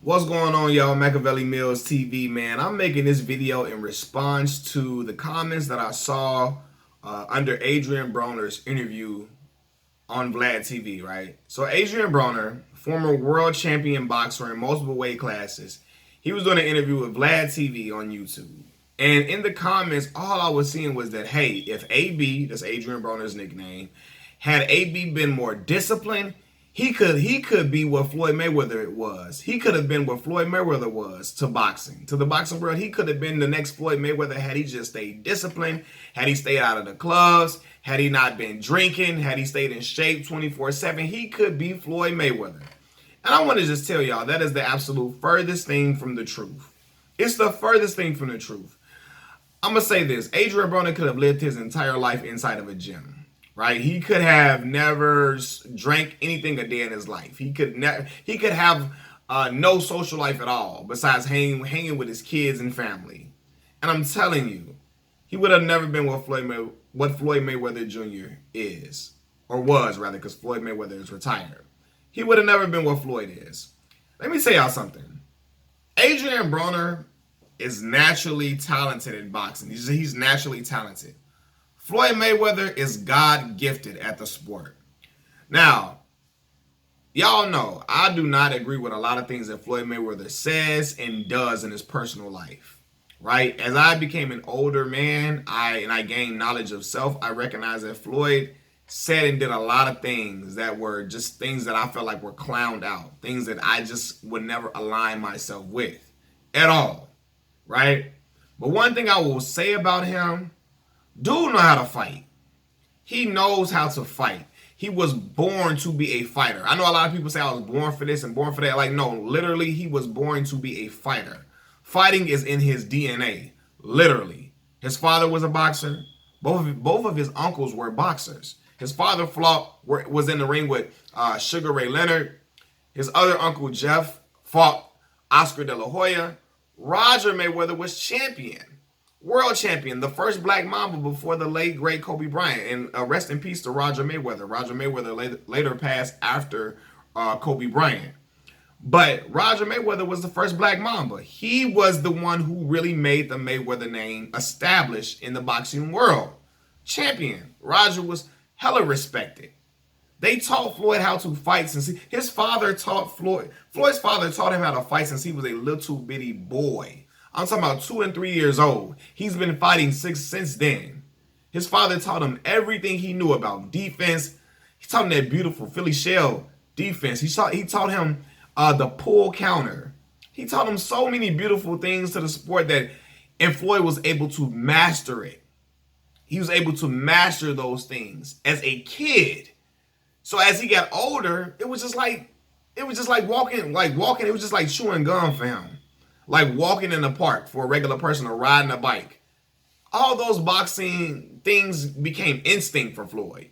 What's going on, y'all? Machiavelli Mills TV, man. I'm making this video in response to the comments that I saw under Adrian Broner's interview on Vlad TV, right? So Adrian Broner, former world champion boxer in multiple weight classes, he was doing an interview with Vlad TV on YouTube. And in the comments, all I was seeing was that, hey, if AB, that's Adrian Broner's nickname, had AB been more disciplined, he could be what Floyd Mayweather was. He could have been what Floyd Mayweather was to boxing. To the boxing world, he could have been the next Floyd Mayweather had he just stayed disciplined, had he stayed out of the clubs, had he not been drinking, had he stayed in shape 24/7. He could be Floyd Mayweather. And I want to just tell y'all that is the absolute furthest thing from the truth. It's the furthest thing from the truth. I'm going to say this. Adrian Broner could have lived his entire life inside of a gym. Right, he could have never drank anything a day in his life. He could have no social life at all besides hanging with his kids and family. And I'm telling you, he would have never been what Floyd Mayweather Jr. is, or was rather, because Floyd Mayweather is retired. He would have never been what Floyd is. Let me tell y'all something. Adrian Broner is naturally talented in boxing. He's naturally talented. Floyd Mayweather is God-gifted at the sport. Now, y'all know I do not agree with a lot of things that Floyd Mayweather says and does in his personal life, right? As I became an older man, I gained knowledge of self, I recognized that Floyd said and did a lot of things that were just things that I felt like were clowned out, things that I just would never align myself with at all, right? But one thing I will say about him, dude know how to fight. He knows how to fight. He was born to be a fighter. I know a lot of people say I was born for this and born for that. Like, no, literally, he was born to be a fighter. Fighting is in his DNA, literally. His father was a boxer. Both of his uncles were boxers. His father was in the ring with Sugar Ray Leonard. His other uncle, Jeff, fought Oscar De La Hoya. Roger Mayweather was champion. World champion, the first black mamba before the late, great Kobe Bryant. And rest in peace to Roger Mayweather. Roger Mayweather later passed after Kobe Bryant. But Roger Mayweather was the first black mamba. He was the one who really made the Mayweather name established in the boxing world. Champion. Roger was hella respected. They taught Floyd how to fight since his father taught Floyd's father taught him how to fight since he was a little bitty boy. I'm talking about 2 and 3 years old. He's been fighting since then. His father taught him everything he knew about defense. He taught him that beautiful Philly shell defense. He taught him the pull counter. He taught him so many beautiful things to the sport and Floyd was able to master it. He was able to master those things as a kid. So as he got older, it was just like walking. It was just like chewing gum for him. Like walking in the park for a regular person or riding a bike. All those boxing things became instinct for Floyd.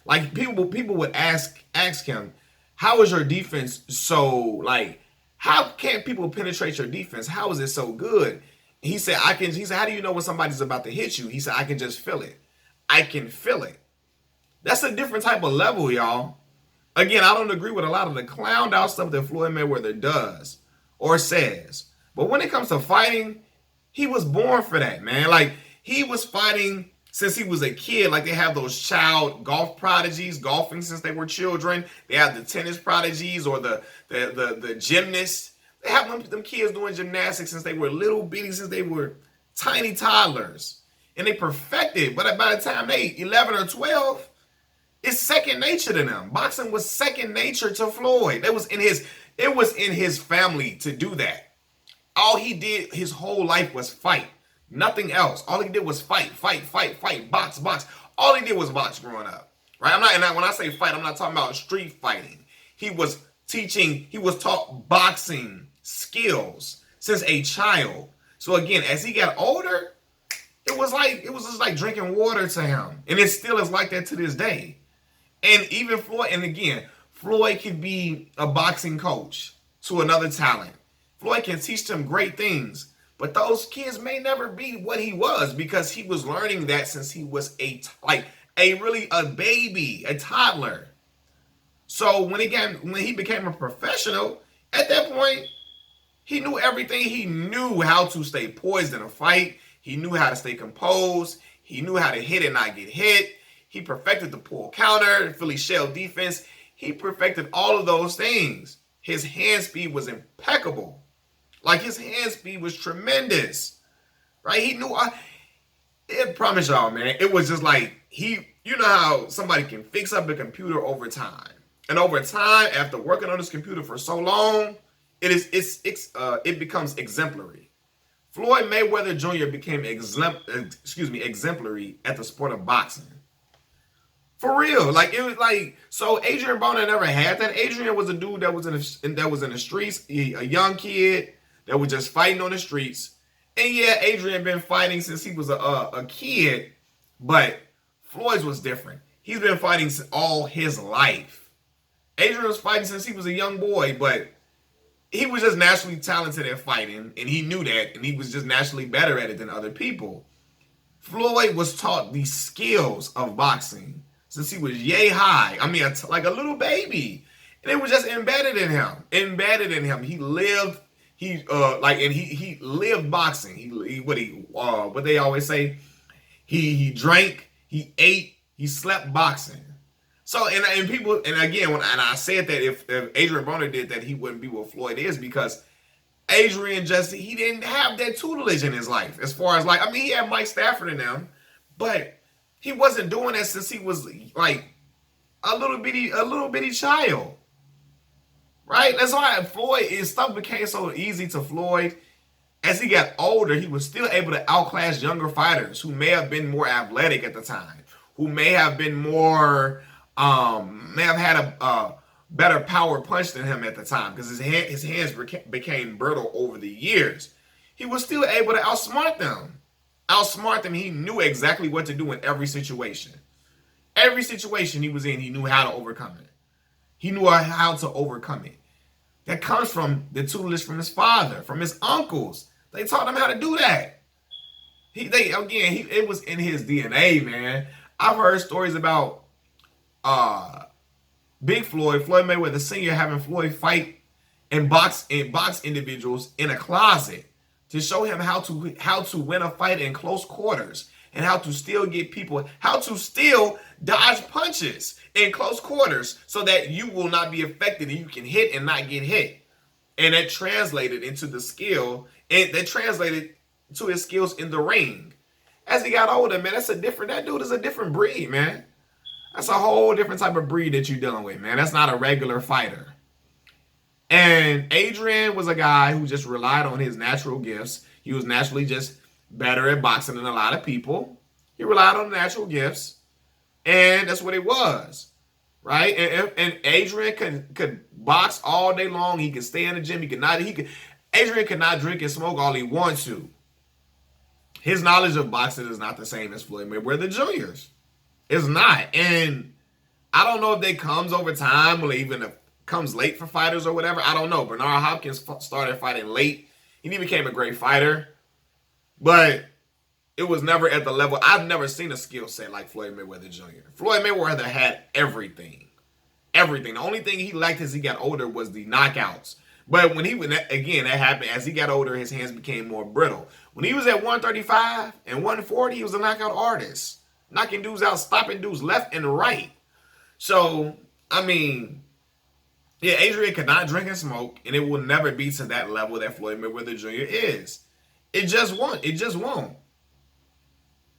Like people would ask him, how is your defense so how can't people penetrate your defense? How is it so good? He said, how do you know when somebody's about to hit you? He said, I can just feel it. I can feel it. That's a different type of level, y'all. Again, I don't agree with a lot of the clowned out stuff that Floyd Mayweather does or says. But when it comes to fighting, he was born for that, man. Like, he was fighting since he was a kid. Like, they have those child golf prodigies, golfing since they were children. They have the tennis prodigies or the gymnasts. They have them kids doing gymnastics since they were little bitty, since they were tiny toddlers. And they perfected. But by the time they 11 or 12, it's second nature to them. Boxing was second nature to Floyd. It was in his family to do that. All he did his whole life was fight. Nothing else. All he did was fight, box. All he did was box growing up. Right? When I say fight, I'm not talking about street fighting. He was taught boxing skills since a child. So again, as he got older, it was just like drinking water to him. And it still is like that to this day. And even Floyd, and again, Floyd could be a boxing coach to another talent. Floyd can teach them great things, but those kids may never be what he was because he was learning that since he was a baby, a toddler. So when he became a professional, at that point, He knew everything. He knew how to stay poised in a fight. He knew how to stay composed. He knew how to hit and not get hit. He perfected the pull counter, Philly shell defense. He perfected all of those things. His hand speed was impeccable. Like, his hand speed was tremendous. Right? He knew. I promise y'all, man. It was just like, you know how somebody can fix up a computer over time. And over time, after working on this computer for so long, it becomes exemplary. Floyd Mayweather Jr. became exemplary at the sport of boxing. For real, like, it was like, so Adrian Broner never had that. Adrian was a dude that was in the streets, a young kid that was just fighting on the streets. And yeah, Adrian been fighting since he was a kid, but Floyd's was different. He's been fighting all his life. Adrian was fighting since he was a young boy, but he was just naturally talented at fighting, and he knew that, and he was just naturally better at it than other people. Floyd was taught the skills of boxing since he was yay high. I mean, like a little baby. And it was just embedded in him. He lived, he lived boxing. What they always say, he drank, he ate, he slept boxing. So, and people, and again, when I said that if Adrian Broner did that, he wouldn't be what Floyd is, because Adrian he didn't have that tutelage in his life. As far as, like, I mean, he had Mike Stafford in him, but he wasn't doing that since he was like a little bitty child. Right? That's why stuff became so easy to Floyd. As he got older, he was still able to outclass younger fighters who may have been more athletic at the time, who may have been more, may have had a better power punch than him at the time, because his hands became brittle over the years. He was still able to outsmart them. He knew exactly what to do in every situation. Every situation he was in, he knew how to overcome it. That comes from the tutelage from his father, from his uncles. They taught him how to do that. It was in his DNA, man. I've heard stories about Big Floyd Mayweather Sr. having Floyd fight and box individuals in a closet to show him how to win a fight in close quarters, and how to still dodge punches in close quarters so that you will not be affected and you can hit and not get hit. And that translated into the skill, and that translated to his skills in the ring. As he got older, man, that dude is a different breed, man. That's a whole different type of breed that you're dealing with, man. That's not a regular fighter. And Adrian was a guy who just relied on his natural gifts. He was naturally just better at boxing than a lot of people. He relied on natural gifts, and that's what it was, right? And Adrian could box all day long. He could stay in the gym. Adrian could not drink and smoke all he wants to. His knowledge of boxing is not the same as Floyd Mayweather Jr.'s. It's not. And I don't know if that comes over time, or even if it comes late for fighters or whatever. I don't know. Bernard Hopkins started fighting late, and he became a great fighter. But it was never at the level. I've never seen a skill set like Floyd Mayweather Jr. Floyd Mayweather had everything. Everything. The only thing he lacked as he got older was the knockouts. But when that happened as he got older, his hands became more brittle. When he was at 135 and 140, he was a knockout artist. Knocking dudes out, stopping dudes left and right. So, I mean, yeah, Adrian could not drink and smoke, and it will never be to that level that Floyd Mayweather Jr. is. It just won't.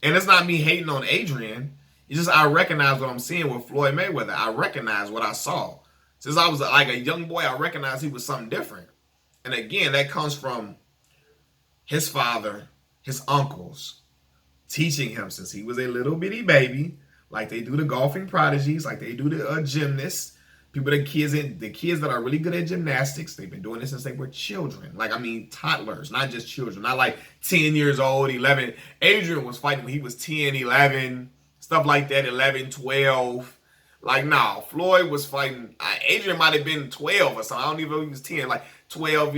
And it's not me hating on Adrian. It's just I recognize what I'm seeing with Floyd Mayweather. I recognize what I saw. Since I was like a young boy, I recognized he was something different. And again, that comes from his father, his uncles, teaching him since he was a little bitty baby, like they do the golfing prodigies, like they do the gymnasts, the kids that are really good at gymnastics. They've been doing this since they were children. Like, I mean, toddlers, not just children, not like 10 years old, 11. Adrian was fighting when he was 10, 11, stuff like that, 11, 12. Like, no, Floyd was fighting. Adrian might have been 12 or something. I don't even know if he was 10, like 12,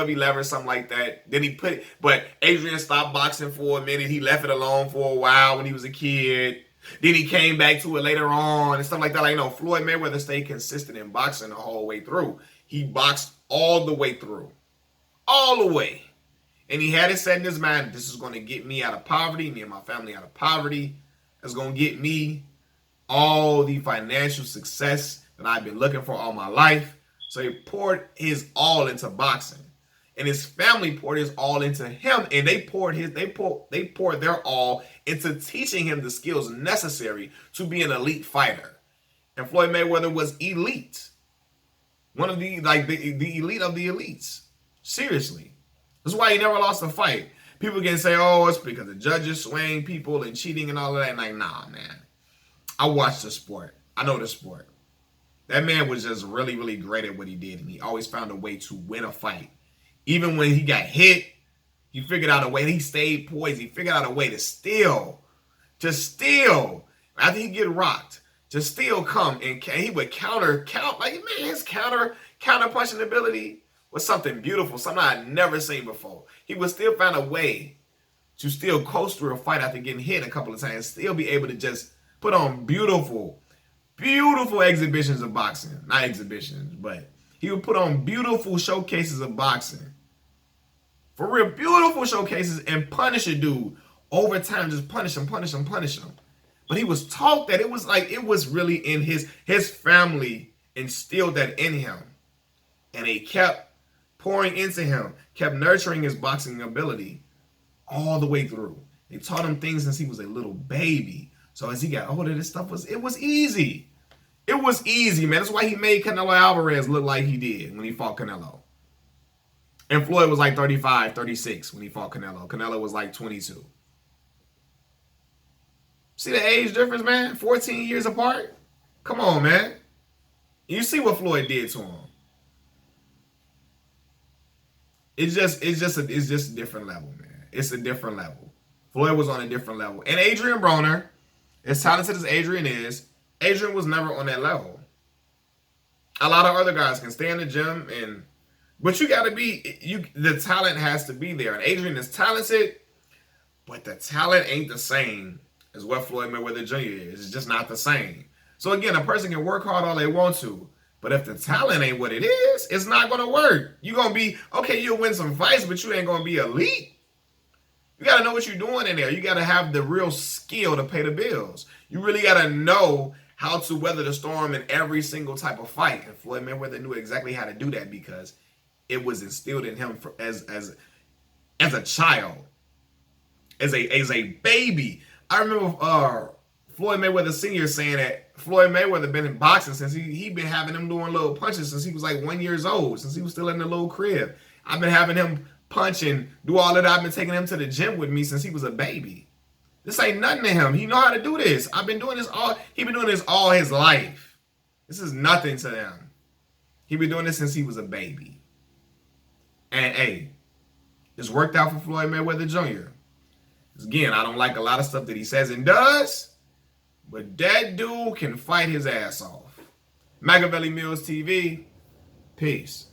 11, something like that. Then but Adrian stopped boxing for a minute. He left it alone for a while when he was a kid. Then he came back to it later on and stuff like that. Like, no, Floyd Mayweather stayed consistent in boxing the whole way through. He boxed all the way through. all the way. And he had it set in his mind, this is going to get me out of poverty, me and my family out of poverty. It's going to get me all the financial success that I've been looking for all my life. So he poured his all into boxing. And his family poured his all into him, and they poured their all into teaching him the skills necessary to be an elite fighter. And Floyd Mayweather was elite. One of the elite of the elites. Seriously. That's why he never lost a fight. People can say, oh, it's because the judges swaying people and cheating and all of that. Like, nah, man. I watched the sport. I know the sport. That man was just really, really great at what he did, and he always found a way to win a fight. Even when he got hit, he figured out a way. He stayed poised. He figured out a way to still, after he get rocked, to still come, and he would counter, like, man, his counter punching ability was something beautiful, something I had never seen before. He would still find a way to still coast through a fight after getting hit a couple of times, still be able to just put on beautiful exhibitions of boxing. Not exhibitions, but he would put on beautiful showcases of boxing. For real, beautiful showcases, and punish a dude over time, just punish him. But he was taught that it was really in his family instilled that in him. And they kept pouring into him, kept nurturing his boxing ability all the way through. They taught him things since he was a little baby. So as he got older, this stuff was easy. It was easy, man. That's why he made Canelo Alvarez look like he did when he fought Canelo. And Floyd was like 35, 36 when he fought Canelo. Canelo was like 22. See the age difference, man? 14 years apart? Come on, man. You see what Floyd did to him. It's just a different level, man. It's a different level. Floyd was on a different level. And Adrian Broner, as talented as Adrian is, Adrian was never on that level. A lot of other guys can stay in the gym, but you got to be, the talent has to be there. And Adrian is talented, but the talent ain't the same as what Floyd Mayweather Jr. is. It's just not the same. So again, a person can work hard all they want to, but if the talent ain't what it is, it's not going to work. You're going to be, okay, you'll win some fights, but you ain't going to be elite. You got to know what you're doing in there. You got to have the real skill to pay the bills. You really got to know how to weather the storm in every single type of fight. And Floyd Mayweather knew exactly how to do that because it was instilled in him as a child, as a baby. I remember Floyd Mayweather Sr. saying that Floyd Mayweather been in boxing since he been having him doing little punches since he was like 1 year old, since he was still in the little crib. I've been having him punch and do all of that. I've been taking him to the gym with me since he was a baby. This ain't nothing to him. He know how to do this. He been doing this all his life. This is nothing to him. He been doing this since he was a baby. And hey, it's worked out for Floyd Mayweather Jr. Again, I don't like a lot of stuff that he says and does, but that dude can fight his ass off. Machiavelli Mills TV, peace.